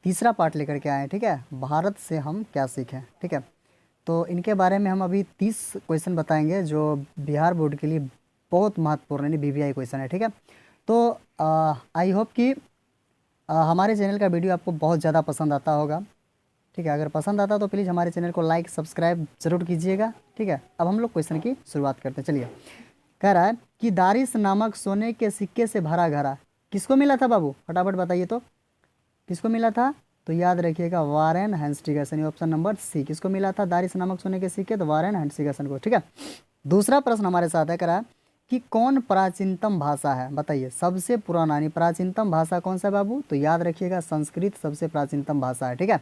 तीसरा पार्ट लेकर के आए हैं, ठीक है, भारत से हम क्या सीखें, ठीक है। तो इनके बारे में हम अभी 30 क्वेश्चन बताएंगे जो बिहार बोर्ड के लिए बहुत महत्वपूर्ण यानी बीबीआई क्वेश्चन है, ठीक है। तो आई होप कि हमारे चैनल का वीडियो आपको बहुत ज़्यादा पसंद आता होगा, ठीक है। अगर पसंद आता तो प्लीज़ हमारे चैनल को लाइक सब्सक्राइब जरूर कीजिएगा, ठीक है। अब हम लोग क्वेश्चन की शुरुआत करते हैं, चलिए। कह रहा है कि दारिस नामक सोने के सिक्के से भरा घड़ा किसको मिला था बाबू, फटाफट बताइए तो, किसको मिला था। तो याद रखिएगा वारेन हेस्टिंग्स, यानी ऑप्शन नंबर सी, किसको मिला था दारिस नामक सोने के सिक्के, तो वारेन हेस्टिंग्स को, ठीक है। दूसरा प्रश्न हमारे साथ है, कह रहा है कि कौन प्राचीनतम भाषा है, बताइए सबसे पुराना यानी प्राचीनतम भाषा कौन सा है बाबू, तो याद रखिएगा संस्कृत सबसे प्राचीनतम भाषा है, ठीक है।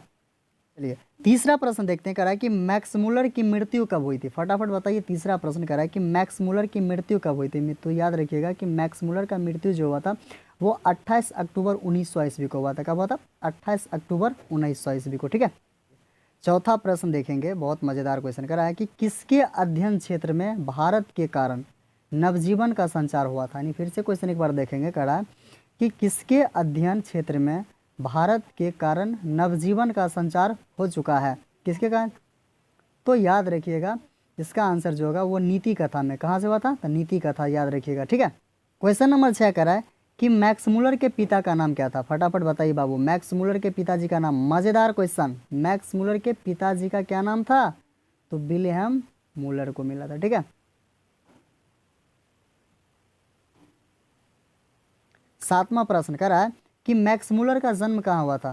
चलिए तीसरा प्रश्न देखते हैं, कह रहा है कि मैक्स मुलर की मृत्यु कब हुई थी, फटाफट बताइए। तीसरा प्रश्न कह रहा है कि मैक्स मुलर की मृत्यु कब हुई थी, तो याद रखिएगा कि मैक्स मुलर का मृत्यु जो हुआ था वो 28 अक्टूबर 1900 ईस्वी को हुआ था। कब हुआ था, 28 अक्टूबर 1900 ईस्वी को, ठीक है। चौथा प्रश्न देखेंगे, बहुत मज़ेदार क्वेश्चन कह रहा है कि किसके अध्ययन क्षेत्र में भारत के कारण नवजीवन का संचार हुआ था, यानी फिर से क्वेश्चन एक बार देखेंगे, कह रहा है कि किसके अध्ययन क्षेत्र में भारत के कारण नवजीवन का संचार हो चुका है, किसके कारण। तो याद रखिएगा इसका आंसर जो होगा वो नीति कथा में, कहाँ से हुआ था, तो नीति कथा, याद रखिएगा, ठीक है। क्वेश्चन नंबर 6 कह रहा है कि मैक्स मुलर के पिता का नाम क्या था, फटाफट बताइए बाबू। मैक्स मुलर के पिताजी का नाम, मज़ेदार क्वेश्चन, मैक्स मुलर के पिताजी का क्या नाम था, तो विलियम मुलर को मिला था, ठीक है। सातवां प्रश्न कह रहा है कि मैक्स मुलर का जन्म कहाँ हुआ था,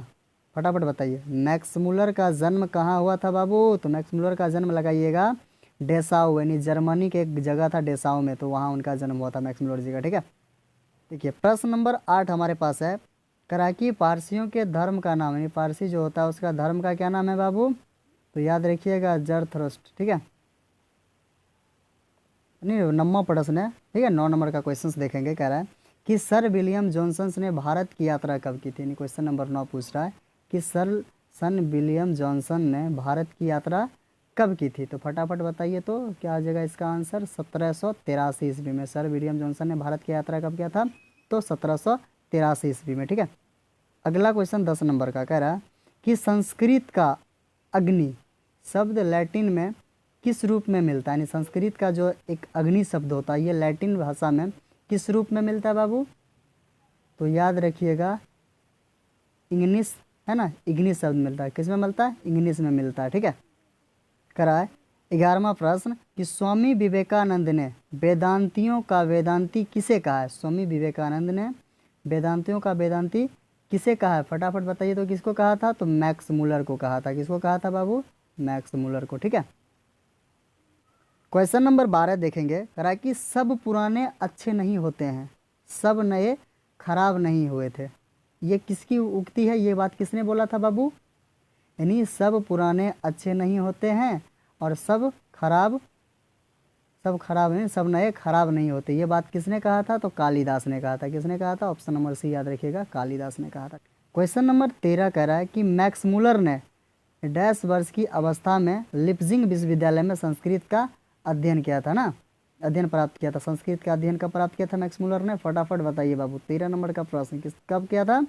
फटाफट बताइए। मैक्स मुलर का जन्म कहाँ हुआ था बाबू, तो मैक्स मुलर का जन्म लगाइएगा डेसाऊ, यानी जर्मनी के एक जगह था डेसाऊ में, तो वहाँ उनका जन्म हुआ था मैक्स मुलर जी का, ठीक है। देखिए प्रश्न नंबर 8 हमारे पास है, कराकी पारसियों के धर्म का नाम, यानी पारसी जो होता है उसका धर्म का क्या नाम है बाबू, तो याद रखिएगा जरथ्रस्ट, ठीक है। नहीं 9वां प्रश्न है, ठीक है, 9 नंबर का क्वेश्चन देखेंगे। कह रहा है कि सर विलियम जॉनसन ने भारत की यात्रा कब की थी, क्वेश्चन नंबर 9 पूछ रहा है कि सन विलियम जॉनसन ने भारत की यात्रा कब की थी, तो फटाफट बताइए तो क्या आ जाएगा इसका आंसर, 1783 ईस्वी में सर विलियम जॉनसन ने भारत की यात्रा कब किया था, तो 1783 ईस्वी में, ठीक है। अगला क्वेश्चन 10 नंबर का कह रहा है कि संस्कृत का अग्नि शब्द लैटिन में किस रूप में मिलता है, यानी संस्कृत का जो एक अग्नि शब्द होता है ये लैटिन भाषा में किस रूप में मिलता है बाबू, तो याद रखिएगा इंग्लिश है ना, इग्निस शब्द मिलता है, किस में मिलता है, इंग्लिश में मिलता है, ठीक है। करा है 11वां प्रश्न कि स्वामी विवेकानंद ने वेदांतियों का वेदांती किसे कहा है, स्वामी विवेकानंद ने वेदांतियों का वेदांती किसे कहा है, फटाफट बताइए तो किसको कहा था, तो मैक्स मुलर को कहा था, किसको कहा था बाबू, मैक्स मुलर को, ठीक है। क्वेश्चन नंबर 12 देखेंगे, करा कि सब पुराने अच्छे नहीं होते हैं, सब नए खराब नहीं हुए थे, ये किसकी उक्ति है, ये बात किसने बोला था बाबू, यानी सब पुराने अच्छे नहीं होते हैं और सब खराब नहीं, सब नए खराब नहीं होते, ये बात किसने कहा था, तो कालिदास ने कहा था, किसने कहा था, ऑप्शन नंबर सी याद रखिएगा, कालिदास ने कहा था। क्वेश्चन नंबर 13 कह रहा है कि मैक्स मुलर ने डैश वर्ष की अवस्था में लिप्जिंग विश्वविद्यालय में संस्कृत का अध्ययन किया था ना, अध्ययन प्राप्त किया था, संस्कृत का अध्ययन कब प्राप्त किया था मैक्स मुलर ने, फटाफट बताइए बाबू। 13 नंबर का प्रश्न कब किया था,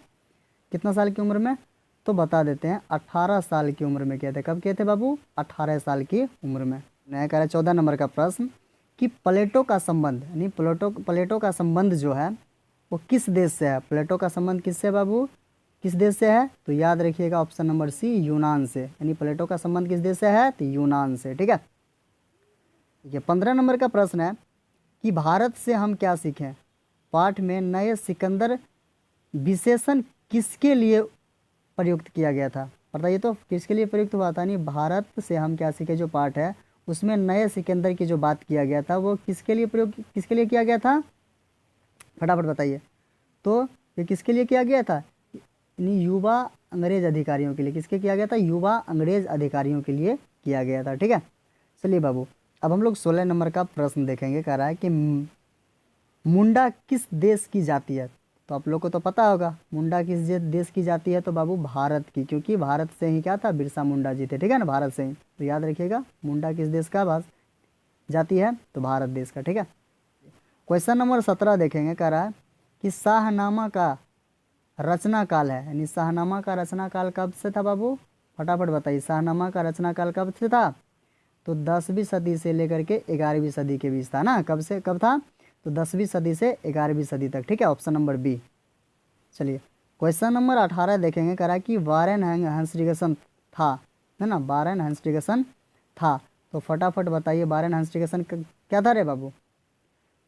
कितना साल की उम्र में, तो बता देते हैं 18 साल की उम्र में किए थे, कब किए थे बाबू, 18 साल की उम्र में। नया कह रहा है 14 नंबर का प्रश्न कि प्लेटो का संबंध, यानी प्लेटो का संबंध जो है वो किस देश से है, प्लेटो का संबंध किससे बाबू, किस देश से है, तो याद रखिएगा ऑप्शन नंबर सी यूनान से, यानी प्लेटो का संबंध किस देश से है, तो यूनान से, ठीक है। ये 15 नंबर का प्रश्न है कि भारत से हम क्या सीखें, पाठ में नए सिकंदर विशेषण किसके लिए प्रयुक्त किया गया था, बताइए तो किसके लिए प्रयुक्त हुआ था, नहीं भारत से हम क्या सीखे जो पाठ है उसमें नए सिकंदर की जो बात किया गया था वो किसके लिए प्रयोग, किसके लिए किया गया था, फटाफट बताइए तो ये किसके लिए किया गया था, यानी युवा अंग्रेज अधिकारियों के लिए, किसके किया गया था, युवा अंग्रेज अधिकारियों के लिए किया गया था, ठीक है। चलिए बाबू अब हम लोग 16 नंबर का प्रश्न देखेंगे, कह रहा है कि मुंडा किस देश की जाति है, तो आप लोग को तो पता होगा मुंडा किस देश की जाती है, तो बाबू भारत की, क्योंकि भारत से ही क्या था बिरसा मुंडा जी थे, ठीक है ना, भारत से ही, तो याद रखिएगा मुंडा किस देश का जाती है, तो भारत देश का, ठीक है। क्वेश्चन नंबर 17 देखेंगे, कह रहा है कि शाहनामा का रचना काल है, यानी शाहनामा का रचना काल कब से था बाबू, फटाफट बताइए। शाहनामा का रचना काल कब से था, तो 10वीं सदी से लेकर के 11वीं सदी के बीच था ना। कब से कब था, तो 10वीं सदी से 11वीं सदी तक, ठीक है, ऑप्शन नंबर बी। चलिए क्वेश्चन नंबर 18 देखेंगे, करा कि वारेन हंसरिगसन था, है ना, वारेन हंसरिगसन था। तो फटाफट बताइए वारेन हंसरिगसन क्या था रे बाबू,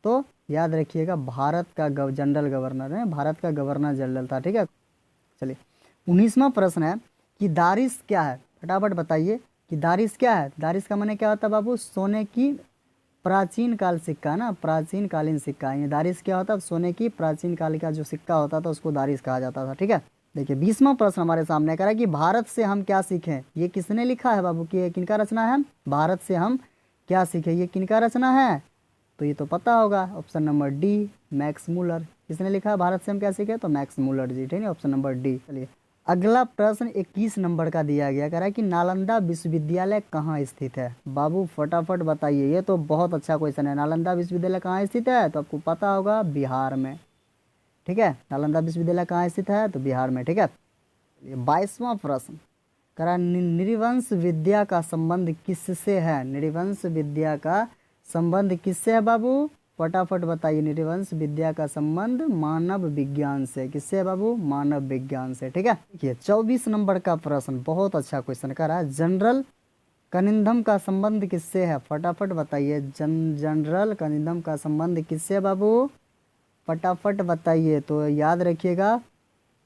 तो याद रखिएगा भारत का जनरल गवर्नर है, भारत का गवर्नर जनरल था, ठीक है। चलिए 19वां प्रश्न है कि दारिस क्या है, फटाफट बताइए कि दारिस क्या है। दारिस का माने क्या होता है बाबू, सोने की प्राचीन काल सिक्का ना, प्राचीन कालीन सिक्का। ये दारिस क्या होता है, सोने की प्राचीन काल का जो सिक्का होता था उसको दारिस कहा जाता था, ठीक है। देखिए 20वां प्रश्न हमारे सामने करा कि भारत से हम क्या सीखें। ये किसने लिखा है बाबू, कि ये किनका रचना है, भारत से हम क्या सीखें, ये किनका रचना है, तो ये तो पता होगा, option number D, Max Muller. किसने लिखा है भारत से हम क्या सीखें, तो मैक्स मूलर जी, ठीक है, ऑप्शन नंबर डी। चलिए अगला प्रश्न 21 नंबर का दिया गया, कह रहा है कि नालंदा विश्वविद्यालय कहाँ स्थित है। बाबू फटाफट बताइए, ये तो बहुत अच्छा क्वेश्चन है। नालंदा विश्वविद्यालय कहाँ स्थित है, तो आपको पता होगा बिहार में, ठीक है। नालंदा विश्वविद्यालय कहाँ स्थित है, तो बिहार में, ठीक है। 22वां प्रश्न कह रहा नृवंश विद्या का संबंध किससे है। नृवंश विद्या का संबंध किससे है बाबू, फटाफट बताइए। नृवंश विद्या का संबंध मानव विज्ञान से, किससे है बाबू, मानव विज्ञान से, ठीक है। देखिए 24 नंबर का प्रश्न बहुत अच्छा क्वेश्चन कर रहा है, जनरल कनिंघम का संबंध किससे है, फटाफट बताइए। जनरल कनिंघम का संबंध किससे है बाबू, फटाफट बताइए। तो याद रखिएगा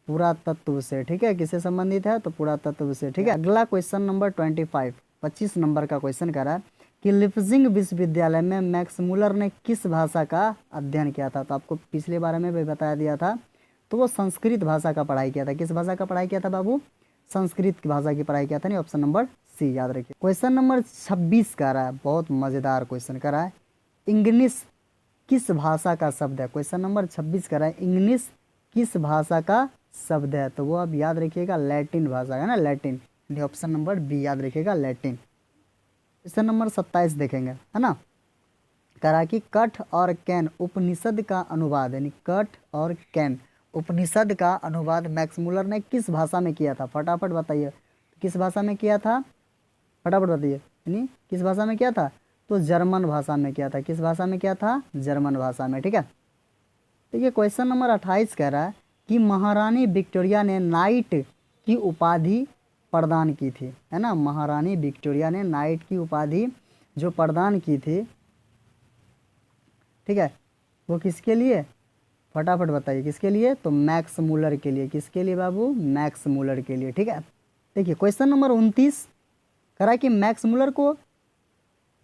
पुरातत्व से, ठीक है, किससे संबंधित है, तो पुरातत्व से, ठीक है। अगला क्वेश्चन नंबर 25 नंबर का क्वेश्चन कर रहा है कि लिप्जिंग विश्वविद्यालय में मैक्स मूलर ने किस भाषा का अध्ययन किया था। तो आपको पिछले बारे में भी बताया दिया था, तो वो संस्कृत भाषा का पढ़ाई किया था। किस भाषा का पढ़ाई किया था बाबू, संस्कृत की भाषा की पढ़ाई किया था, नहीं, ऑप्शन नंबर सी याद रखिए। क्वेश्चन नंबर 26 का रहा है, बहुत मजेदार क्वेश्चन का रहा है, इंग्लिश किस भाषा का शब्द है। क्वेश्चन नंबर 26 का रहा है, इंग्लिश किस भाषा का शब्द है, तो वो आप याद रखिएगा लैटिन भाषा है ना, लैटिन, ऑप्शन नंबर बी याद रखिएगा लैटिन। क्वेश्चन नंबर 27 देखेंगे, है ना, करा कि कठ और कैन उपनिषद का अनुवाद, यानी कठ और कैन उपनिषद का अनुवाद मैक्स मूलर ने किस भाषा में किया था, फटाफट बताइए। किस भाषा में किया था, फटाफट बताइए, यानी किस भाषा में किया था, तो जर्मन भाषा में किया था। किस भाषा में किया था, जर्मन भाषा में, ठीक है। देखिए क्वेश्चन नंबर 28 कह रहा है कि महारानी विक्टोरिया ने नाइट की उपाधि प्रदान की थी, है ना, महारानी विक्टोरिया ने नाइट की उपाधि जो प्रदान की थी, ठीक है, वो किसके लिए, फटाफट बताइए किसके लिए, तो मैक्स मूलर के लिए। किसके लिए बाबू, मैक्स मूलर के लिए, ठीक है। देखिए क्वेश्चन नंबर 29 करा कि मैक्स मूलर को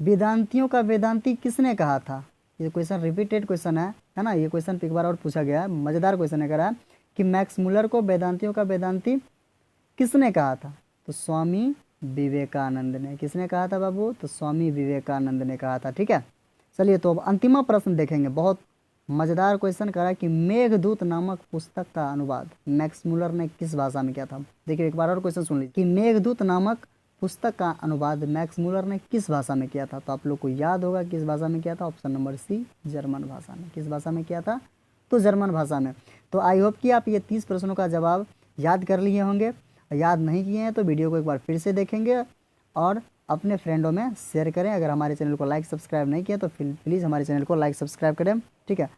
वेदांतियों का वेदांती किसने कहा था। ये क्वेश्चन रिपीटेड क्वेश्चन है ना, ये क्वेश्चन एक बार और पूछा गया है, मज़ेदार क्वेश्चन है, कह रहा है कि मैक्स मूलर को वेदांतियों का वेदांती किसने कहा था, तो स्वामी विवेकानंद ने। किसने कहा था बाबू, तो स्वामी विवेकानंद ने कहा था, ठीक है। चलिए तो अब अंतिम प्रश्न देखेंगे, बहुत मज़ेदार क्वेश्चन करा कि मेघदूत नामक पुस्तक का अनुवाद मैक्स मूलर ने किस भाषा में किया था। देखिए एक बार और क्वेश्चन सुन लीजिए कि मेघदूत नामक पुस्तक का अनुवाद मैक्स मूलर ने किस भाषा में किया था। तो आप लोग को याद होगा किस भाषा में किया था, ऑप्शन नंबर सी, जर्मन भाषा में। किस भाषा में किया था, तो जर्मन भाषा में। तो आई होप कि आप ये 30 प्रश्नों का जवाब याद कर लिए होंगे। याद नहीं किए हैं तो वीडियो को एक बार फिर से देखेंगे और अपने फ्रेंडों में शेयर करें। अगर हमारे चैनल को लाइक सब्सक्राइब नहीं किया तो प्लीज़ हमारे चैनल को लाइक सब्सक्राइब करें, ठीक है।